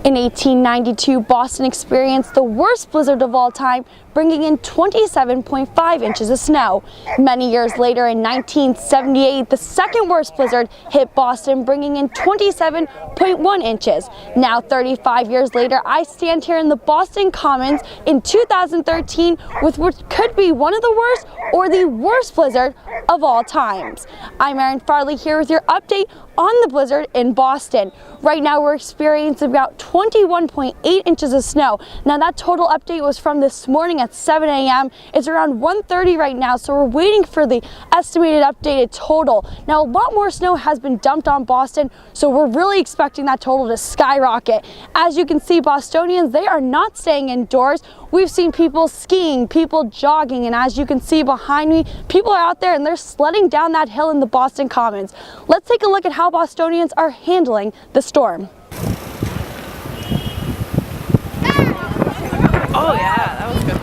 In 1892, Boston experienced the worst blizzard of all time, bringing in 27.5 inches of snow. Many years later, in 1978, the second worst blizzard hit Boston, bringing in 27.1 inches. Now, 35 years later, I stand here in the Boston Commons in 2013 with what could be one of the worst or the worst blizzard of all times. I'm Erin Farley here with your update on the blizzard in Boston. Right now we're experiencing about 21.8 inches of snow. Now that total update was from this morning at 7 a.m. It's around 1:30 right now, so we're waiting for the estimated updated total. Now a lot more snow has been dumped on Boston, so we're really expecting that total to skyrocket. As you can see, Bostonians, they are not staying indoors. We've seen people skiing, people jogging, and as you can see behind me, people are out there and they're sledding down that hill in the Boston Commons. Let's take a look at how Bostonians are handling the storm. Oh yeah, that was good.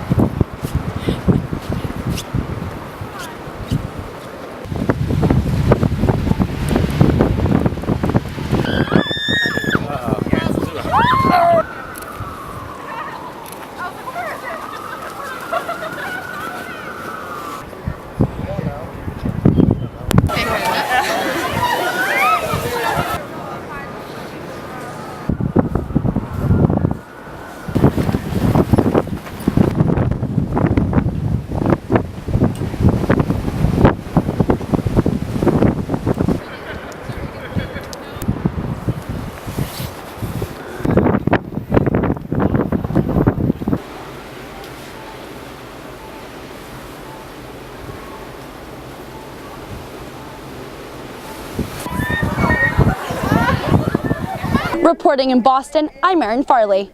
Reporting in Boston, I'm Erin Farley.